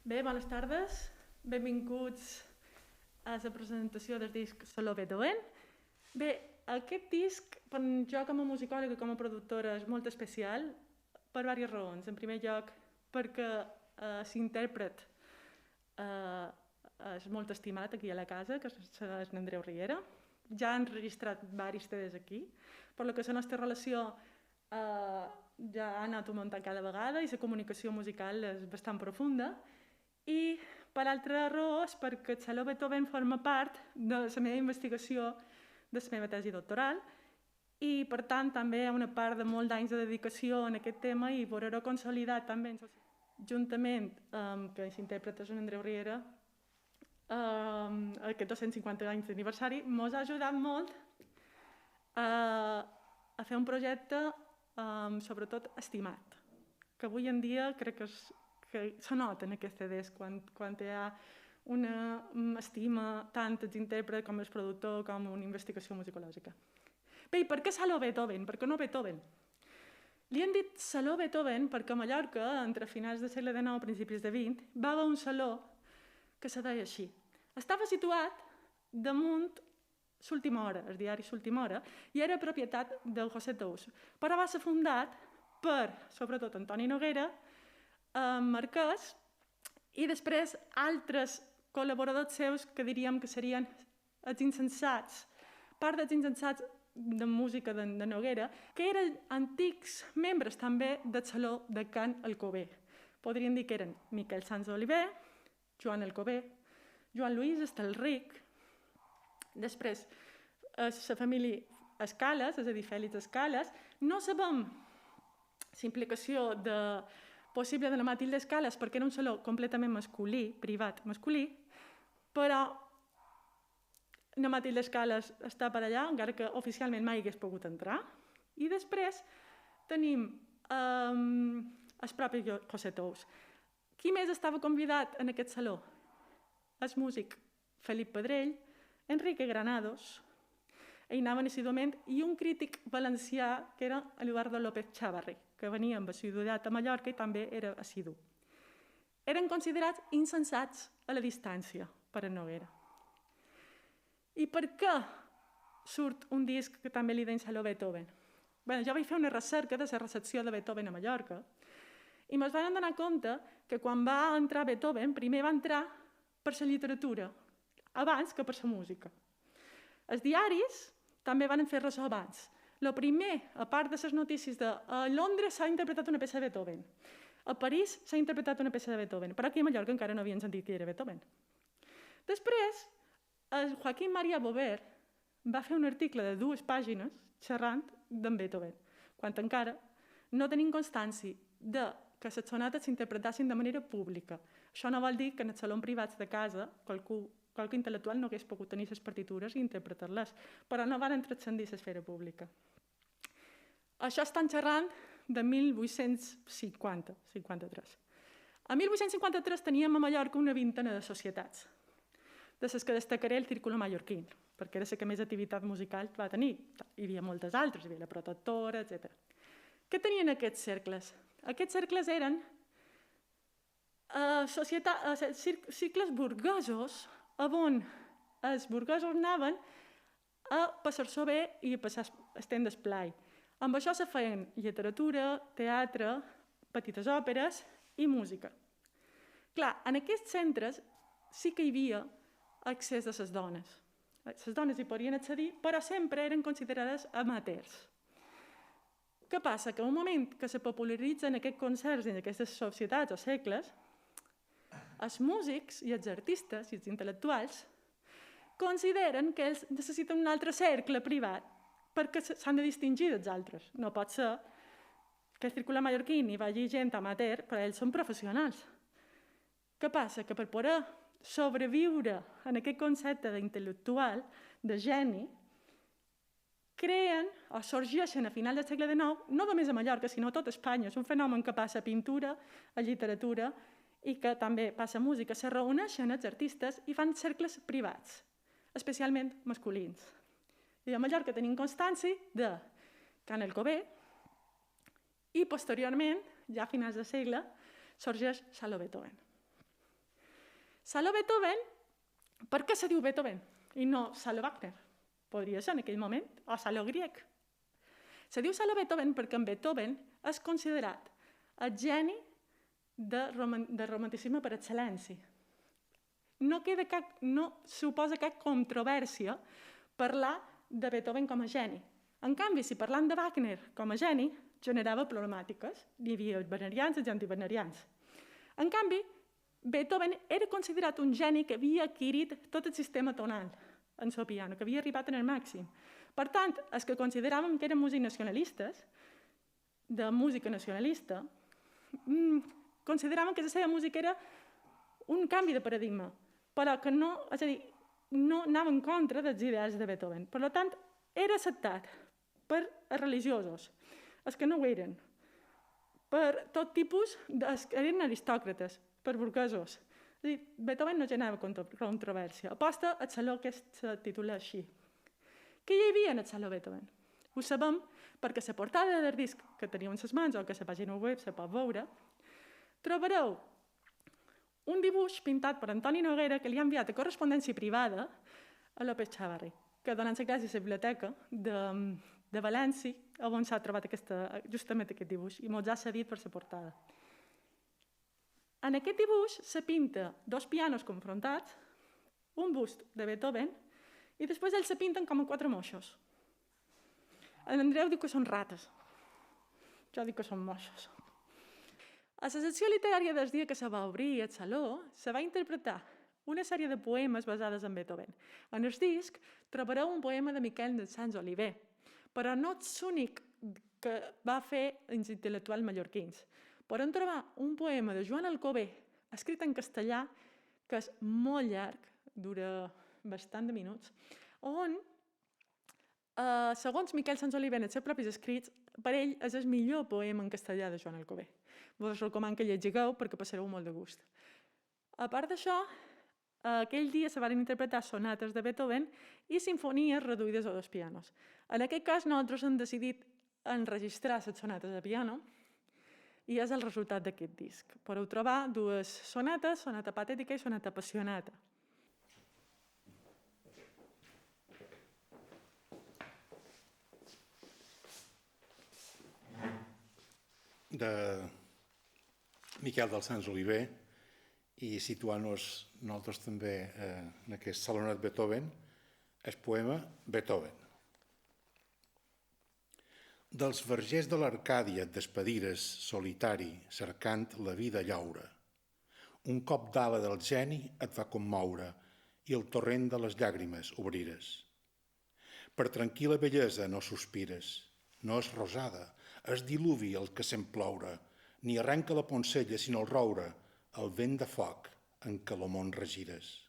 Bé, bones tardes. Benvinguts a la presentació del disc Saló Beethoven. Bé, aquest disc, per jo com a musicòloga i com a productora, és molt especial per diverses raons. En primer lloc, perquè l'intèrpret és molt estimat aquí a la casa, que és l'Andreu Riera. Ja han registrat diversos CDs aquí, per lo que la nostra relació ja ha anat augmentant cada vegada i la comunicació musical és bastant profunda. I per altra raó és perquè el Saló Beethoven forma part de la meva investigació de la meva tesi doctoral i per tant també hi ha una part de molts anys de dedicació en aquest tema i voler-ho consolidar també juntament amb que s'interpreta en Andreu Riera aquest 250 anys d'aniversari mos ha ajudat molt a fer un projecte sobretot estimat, que avui en dia crec que se nota en aquests CDs quan hi ha una estima tant els intèrprets com els productors com una investigació musicològica. Bé, i per què Saló Beethoven? Per què no Beethoven? Li han dit Saló Beethoven perquè a Mallorca, entre finals del segle XIX i principis del XX, va haver un saló que se deia així. Estava situat damunt l'Última Hora, el diari L'Última Hora, i era propietat del José Tous, però va ser fundat per, sobretot, Antoni Noguera, Marquès i després altres col·laboradors seus que diríem que serien els insensats, part dels insensats de música de Noguera, que eren antics membres també del Saló de Can Alcover. Podríem dir que eren Miquel Sans Oliver, Joan Alcover, Joan Lluís Estelric, després la família Escales, és a dir, Fèlix Escales. No sabem la implicació possible de la Matilde Escales perquè era un saló completament masculí, privat masculí, però la Matilde Escales està per allà, encara que oficialment mai hagués pogut entrar. I després tenim el propi José Tous. Qui més estava convidat en aquest saló? El músic Felip Pedrell, Enrique Granados, Einaven assiduament, i un crític valencià que era Eduardo López Chavarri, que venia amb assiduïtat a Mallorca i també era assidu. Eren considerats insensats a la distància per a Noguera. I per què surt un disc que també li deien Saló Beethoven? Bé, jo vaig fer una recerca de la recepció de Beethoven a Mallorca i ens vam donar compte que quan va entrar Beethoven, primer va entrar per la literatura, abans que per la música. Els diaris també van fer ressò abans. El primer, a part de les notícies de a Londres s'ha interpretat una peça de Beethoven, a París s'ha interpretat una peça de Beethoven, però aquí a Mallorca encara no havien sentit que era Beethoven. Després, el Joaquim Maria Bover va fer un article de 2 pàgines xerrant d'en Beethoven, quan encara no tenim constància que les sonates s'interpretassin de manera pública. Això no vol dir que en els salons privats de casa qualque intel·lectual no hagués pogut tenir les partitures i interpretar-les, però no van transcendir l'esfera pública. Això estan xerrant de 1853. A 1853 teníem a Mallorca una vintena de societats, de les que destacaré el Círculo Mallorquín, perquè era la que més activitat musical va tenir. Hi havia moltes altres, hi havia la Protectora, etc. Què tenien aquests cercles? Aquests cercles eren cicles burguesos on els burguesos anaven a passar-s'ho bé i a passar el temps d'esplai. Amb això se feien literatura, teatre, petites òperes i música. Clar, en aquests centres sí que hi havia accés a les dones. Les dones hi podien accedir, però sempre eren considerades amateurs. Què passa? Que en un moment que se popularitzen aquests concerts en aquestes societats o segles, els músics i els artistes i els intel·lectuals consideren que ells necessiten un altre cercle privat perquè s'han de distingir dels altres. No pot ser que el Círculo Mallorquín hi vagi gent amateur, però ells són professionals. Què passa? Que per poder sobreviure en aquest concepte d'intel·lectual, de geni, creen o sorgeixen a final del segle XIX, no només a Mallorca, sinó a tot Espanya. És un fenomen que passa a pintura, a literatura i que també passa a música. Se reuneixen els artistes i fan cercles privats, especialment masculins. I a Mallorca tenim constància de Can Alcover i posteriorment, ja a finals de segle, sorgeix Saló Beethoven. Salo Beethoven, per què se diu Beethoven i no Salo Wagner? Podria ser en aquell moment, o Salo Grieg. Se diu Salo Beethoven perquè en Beethoven és considerat el geni de romanticisme per excel·lència. No suposa cap controvèrsia parlar de Beethoven com a geni. En canvi, si parlant de Wagner com a geni, generava problemàtiques. Hi havia els wagnerians i els antiwagnerians. En canvi, Beethoven era considerat un geni que havia adquirit tot el sistema tonal en el piano, que havia arribat en el màxim. Per tant, els que consideràvem que eren músics nacionalistes, de música nacionalista, consideraven que la seva música era un canvi de paradigma, però que no, és a dir, no anava en contra dels ideals de Beethoven. Per tant, era acceptat per els religiosos, els que no ho eren, per tot tipus, eren aristòcrates, per burguesos. És a dir, Beethoven no generava controvèrsia. Aposta al saló que se titula així. Què hi havia en el saló Beethoven? Ho sabem perquè la portada del disc que teniu en les mans o que a la pàgina web se pot veure, trobareu un dibuix pintat per Antoni Noguera que li ha enviat a correspondència privada a López Chavarri, que donant les gràcies a la biblioteca de València, on s'ha trobat justament aquest dibuix, i mos ha cedit per la portada. En aquest dibuix se pinta dos pianos confrontats, un bust de Beethoven, i després ells se pinten com a quatre moixos. En Andreu diu que són rates. Jo dic que són moixos. A la secció literària del dia que se va obrir al saló, se va interpretar una sèrie de poemes basades en Beethoven. En el disc trobareu un poema de Miquel de Sans Oliver, però no és l'únic que va fer els intel·lectuals mallorquins. Podem trobar un poema de Joan Alcover, escrit en castellà, que és molt llarg, dura bastant de minuts, on, segons Miquel Sans Oliver, en els seus propis escrits, per ell és el millor poema en castellà de Joan Alcover. Vos recomano que llegiu perquè passareu molt de gust. A part d'això, aquell dia se van interpretar sonates de Beethoven i sinfonies reduïdes a dos pianos. En aquest cas, nosaltres hem decidit enregistrar les sonates de piano i és el resultat d'aquest disc. Podeu trobar dues sonates, sonata patètica i sonata apassionata. De Miquel dels Sans Oliver, i situant-nos nosaltres també en aquest Salonet Beethoven, el poema Beethoven. Dels vergers de l'Arcàdia et despedires, solitari, cercant la vida llaura. Un cop d'ala del geni et va commoure i el torrent de les llàgrimes obrires. Per tranquil·la bellesa no sospires, no és rosada, és diluvi el que sent ploure, ni arrenca la poncella sinó el roure, el vent de foc en què el món regires.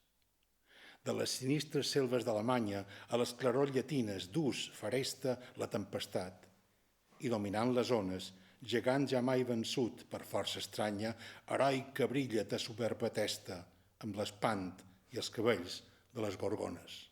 De les sinistres selves d'Alemanya a les clarors llatines d'ús faresta la tempestat, i dominant les ones, gegant ja mai vençut per força estranya, heroi que brilla ta superba testa amb l'espant i els cabells de les gorgones.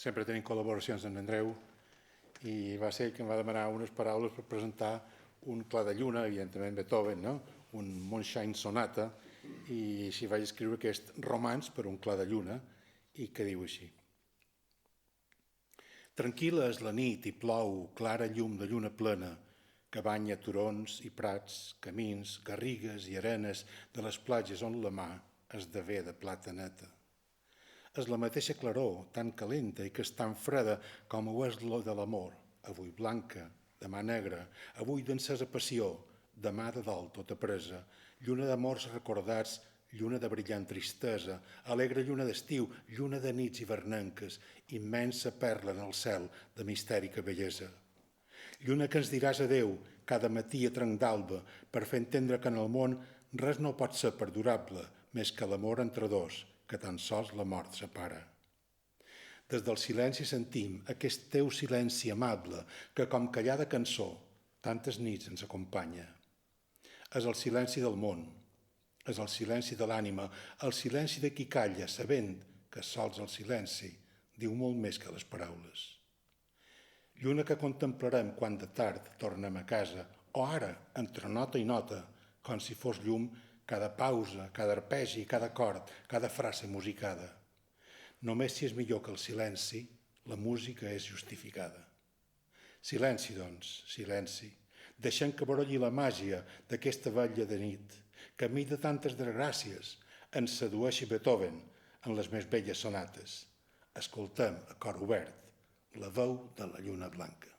sempre tenim col·laboracions amb Andreu, i va ser que em va demanar unes paraules per presentar un clar de lluna, evidentment Beethoven, no? Un Mondschein sonata, i així vaig escriure aquest romanç per un clar de lluna, i que diu així. Tranquil·la és la nit i plou clara llum de lluna plena, que banya turons i prats, camins, garrigues i arenes de les platges on la mà esdevé de plata neta. És la mateixa claror, tan calenta i que és tan freda com ho és lo de l'amor, avui blanca, demà negra, avui d'encesa passió, demà de dol tota presa, lluna d'amors recordats, lluna de brillant tristesa, alegre lluna d'estiu, lluna de nits hivernenques, immensa perla en el cel de mistèrica bellesa. Lluna que ens diràs adeu cada matí a trenc d'alba per fer entendre que en el món res no pot ser perdurable més que l'amor entre dos, que tan sols la mort separa. Des del silenci sentim aquest teu silenci amable que, com callada cançó, tantes nits ens acompanya. És el silenci del món, és el silenci de l'ànima, el silenci de qui calla, sabent que sols el silenci diu molt més que les paraules. Lluna que contemplarem quan de tard tornem a casa, o ara, entre nota i nota, com si fos llum, cada pausa, cada arpegi, cada acord, cada frase musicada. Només si és millor que el silenci, la música és justificada. Silenci, doncs, silenci. Deixem que brolli la màgia d'aquesta vetlla de nit, que a mi de tantes desgràcies ens sedueixi Beethoven en les més belles sonates. Escoltem a cor obert la veu de la lluna blanca.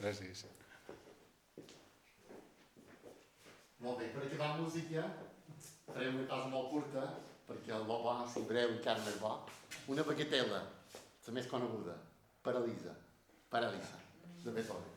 Gràcies. Molt bé, per acabar amb música, farem una cosa molt curta, perquè el bo si breu encara més bo. Una bagatela, la més coneguda, Paralisa, de Beethoven.